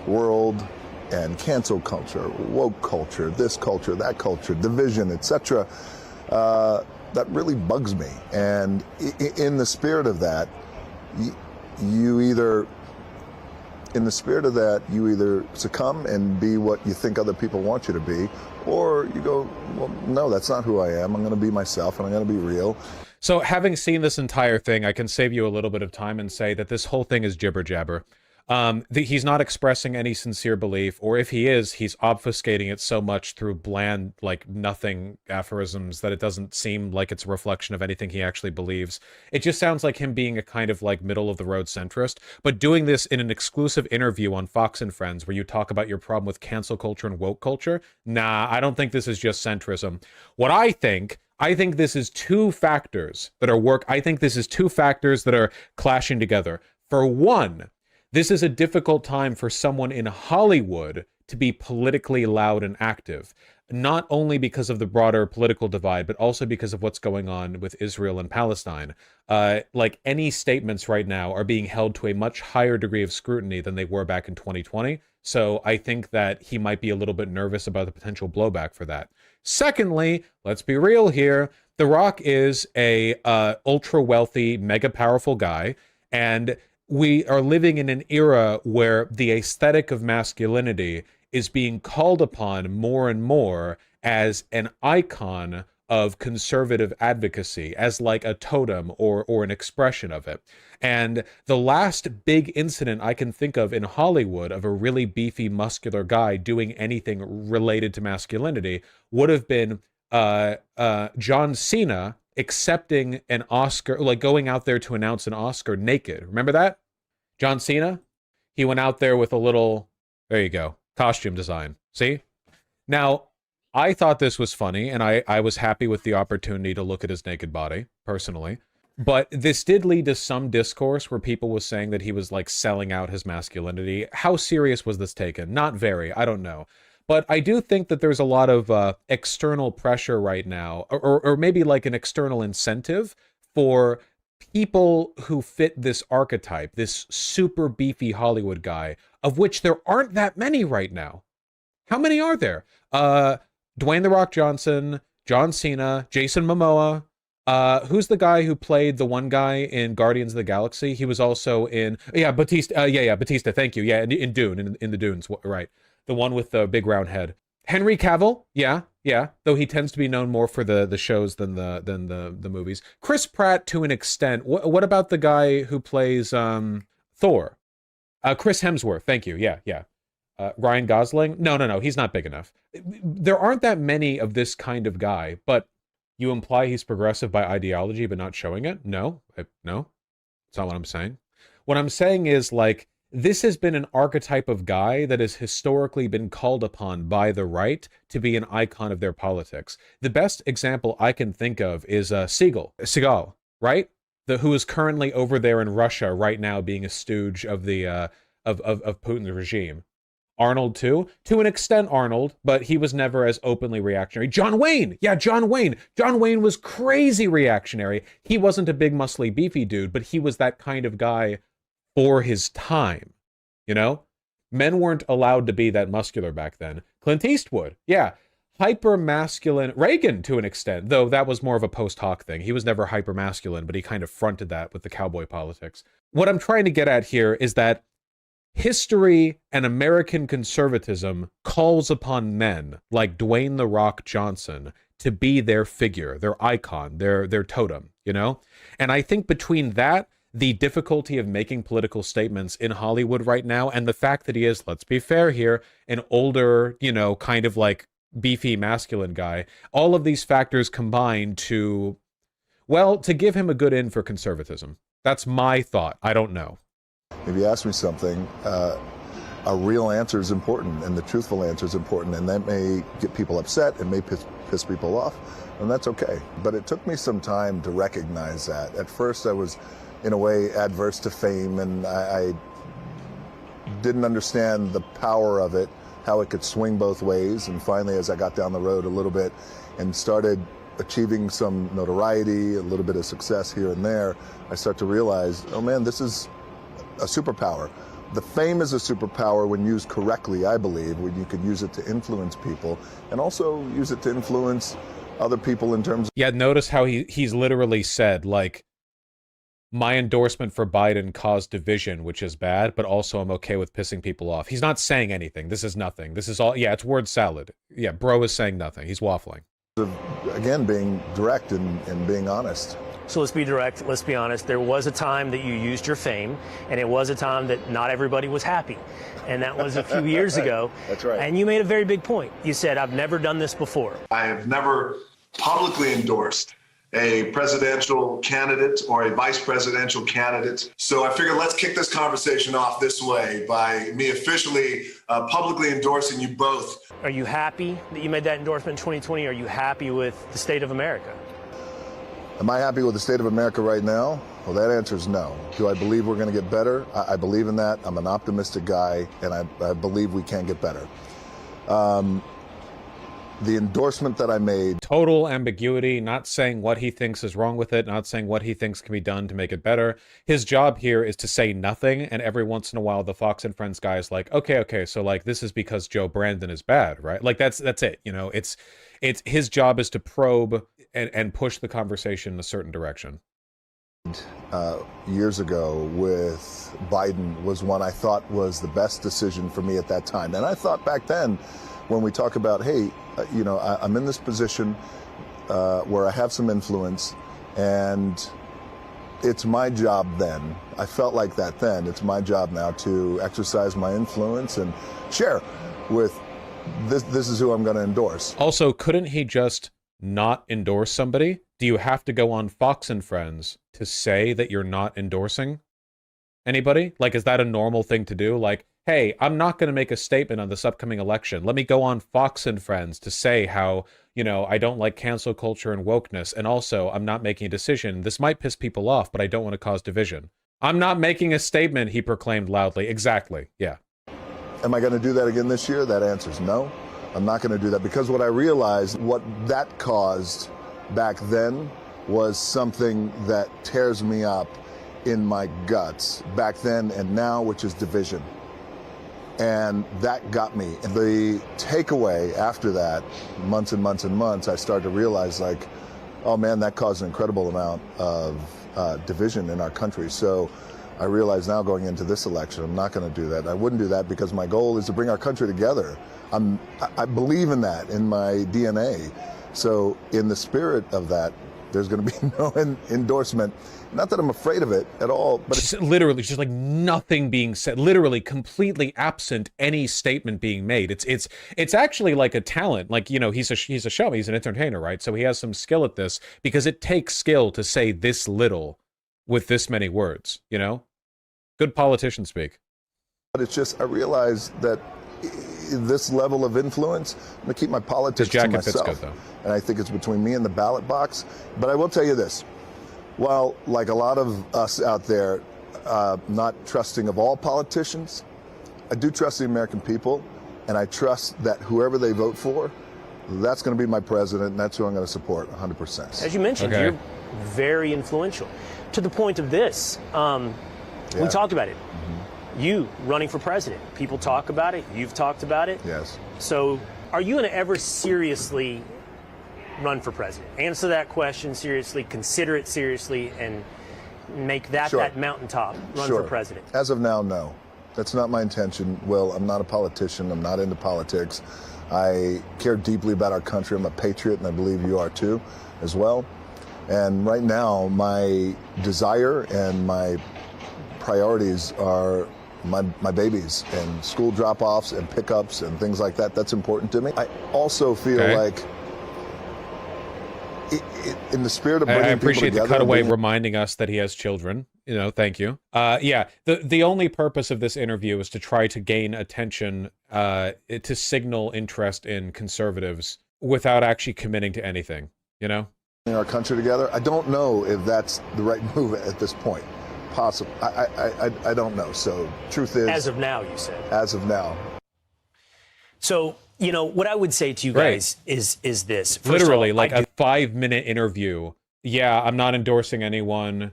world and cancel culture, woke culture, this culture, that culture, division, etc. That really bugs me. And in the spirit of that, you either succumb and be what you think other people want you to be, or you go, well, no, that's not who I am. I'm going to be myself, and I'm going to be real. So having seen this entire thing, I can save you a little bit of time and say that this whole thing is jibber jabber. He's not expressing any sincere belief, or if he is, he's obfuscating it so much through bland, like, nothing aphorisms that it doesn't seem like it's a reflection of anything he actually believes. It just sounds like him being a kind of, like, middle-of-the-road centrist, but doing this in an exclusive interview on Fox and Friends where you talk about your problem with cancel culture and woke culture. Nah, I don't think this is just centrism. What I think this is two factors that are clashing together. For one, this is a difficult time for someone in Hollywood to be politically loud and active, not only because of the broader political divide, but also because of what's going on with Israel and Palestine. Like, any statements right now are being held to a much higher degree of scrutiny than they were back in 2020. So I think that he might be a little bit nervous about the potential blowback for that. Secondly, let's be real here. The Rock is a ultra wealthy, mega powerful guy, and we are living in an era where the aesthetic of masculinity is being called upon more and more as an icon of conservative advocacy, as like a totem or an expression of it. And the last big incident I can think of in Hollywood of a really beefy, muscular guy doing anything related to masculinity would have been John Cena accepting an Oscar, like going out there to announce an Oscar naked. Remember that? John Cena? He went out there with a little, there you go, costume design. See? Now, I thought this was funny, and I was happy with the opportunity to look at his naked body, personally. But this did lead to some discourse where people was saying that he was, like, selling out his masculinity. How serious was this taken? Not very. I don't know. But I do think that there's a lot of external pressure right now, or maybe like an external incentive for people who fit this archetype, this super beefy Hollywood guy, of which there aren't that many right now. How many are there? Dwayne "The Rock" Johnson, John Cena, Jason Momoa. Who's the guy who played the one guy in Guardians of the Galaxy? He was also in, Batista. Batista. Thank you. Yeah, in Dune, in the Dunes, right? The one with the big round head. Henry Cavill. Yeah. Though he tends to be known more for the shows than the movies. Chris Pratt to an extent. What about the guy who plays Thor? Chris Hemsworth. Thank you. Yeah. Ryan Gosling. No. He's not big enough. There aren't that many of this kind of guy, but you imply he's progressive by ideology, but not showing it? No. That's not what I'm saying. What I'm saying is, like, this has been an archetype of guy that has historically been called upon by the right to be an icon of their politics. The best example I can think of is Seagal, right? Who is currently over there in Russia right now, being a stooge of the of Putin's regime. Arnold too, to an extent Arnold, but he was never as openly reactionary. John Wayne. John Wayne was crazy reactionary. He wasn't a big, muscly, beefy dude, but he was that kind of guy for his time, you know? Men weren't allowed to be that muscular back then. Clint Eastwood, yeah. Hyper-masculine. Reagan, to an extent, though that was more of a post-hoc thing. He was never hyper-masculine, but he kind of fronted that with the cowboy politics. What I'm trying to get at here is that history and American conservatism calls upon men like Dwayne "The Rock" Johnson to be their figure, their icon, their totem, you know? And I think between that, the difficulty of making political statements in Hollywood right now, and the fact that he is, let's be fair here, an older, you know, kind of like beefy masculine guy, all of these factors combine to, well, to give him a good in for conservatism. That's my thought. I don't know. If you ask me something, a real answer is important, and the truthful answer is important, and that may get people upset, it may piss people off, and that's okay. But it took me some time to recognize that. At first I was, in a way, adverse to fame, and I didn't understand the power of it, how it could swing both ways. And finally, as I got down the road a little bit and started achieving some notoriety, a little bit of success here and there, I start to realize, oh man, this is a superpower. the fame is a superpower when used correctly, I believe, when you could use it to influence people and also use it to influence other people in terms of... Yeah, notice how he's literally said, like, my endorsement for Biden caused division, which is bad, but also I'm okay with pissing people off. He's not saying anything. This is nothing. This is all, yeah, it's word salad. Yeah, bro is saying nothing. He's waffling. Again, being direct and being honest. So let's be direct, let's be honest. There was a time that you used your fame, and it was a time that not everybody was happy. And that was a few years ago. That's right. And you made a very big point. You said, I've never done this before. I have never publicly endorsed a presidential candidate or a vice presidential candidate. So I figured let's kick this conversation off this way by me officially publicly endorsing you both. Are you happy that you made that endorsement in 2020? Are you happy with the state of America? Am I happy with the state of America right now? Well, that answer is no. Do I believe we're going to get better? I believe in that. I'm an optimistic guy, and I believe we can get better. The endorsement that I made... Total ambiguity, not saying what he thinks is wrong with it, not saying what he thinks can be done to make it better. His job here is to say nothing, and every once in a while the Fox and Friends guy is like, okay, so like this is because Joe Brandon is bad, right? Like that's it, you know, it's his job is to probe and push the conversation in a certain direction. Years ago with Biden was one I thought was the best decision for me at that time. And I thought back then, when we talk about, hey, you know, I'm in this position where I have some influence, and it's my job then. I felt like that then. It's my job now to exercise my influence and share with this is who I'm going to endorse. Also, couldn't he just not endorse somebody? Do you have to go on Fox and Friends to say that you're not endorsing anybody? Like, is that a normal thing to do? Like, hey, I'm not going to make a statement on this upcoming election. Let me go on Fox and Friends to say how, you know, I don't like cancel culture and wokeness. And also, I'm not making a decision. This might piss people off, but I don't want to cause division. I'm not making a statement, he proclaimed loudly. Exactly. Yeah. Am I going to do that again this year? That answer is no. I'm not going to do that, because what I realized, what that caused back then was something that tears me up in my guts back then and now, which is division. And that got me. And the takeaway after that, months and months and months, I started to realize, like, oh man, that caused an incredible amount of division in our country. So I realize now, going into this election, I'm not going to do that. I wouldn't do that because my goal is to bring our country together. I believe in that in my DNA. So in the spirit of that, there's going to be no endorsement. Not that I'm afraid of it at all, but just literally, just like nothing being said, literally completely absent any statement being made. It's actually like a talent. Like, you know, he's a showman, he's an entertainer, right? So he has some skill at this, because it takes skill to say this little with this many words, you know? Good politician speak. But it's just, I realize that this level of influence, I'm going to keep my politics to myself. Fits good, though. And I think it's between me and the ballot box. But I will tell you this. While, like a lot of us out there, not trusting of all politicians, I do trust the American people, and I trust that whoever they vote for, that's going to be my president, and that's who I'm going to support 100%. As you mentioned, Okay. you're very influential. To the point of this, we talked about it. You running for president. People talk about it. You've talked about it. Yes. So are you going to ever seriously run for president? Answer that question seriously, consider it seriously, and make that Sure. that mountaintop run Sure. for president. As of now, no. That's not my intention. Will, I'm not a politician. I'm not into politics. I care deeply about our country. I'm a patriot, and I believe you are too, as well. And right now, my desire and my priorities are my babies and school drop-offs and pickups and things like that. That's important to me. I also feel like in the spirit of bringing I appreciate people the together, cutaway reminding us that he has children. You know, thank you. Yeah, the only purpose of this interview is to try to gain attention, to signal interest in conservatives without actually committing to anything, you know? our country together. I don't know if that's the right move at this point. Possible. I don't know. So truth is, As of now, you said. as of now. So, you know, what I would say to you guys is this. First Literally, of all, like a 5-minute interview. Yeah, I'm not endorsing anyone.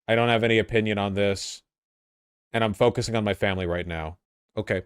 I don't have any opinion on this. and I'm focusing on my family right now. Okay.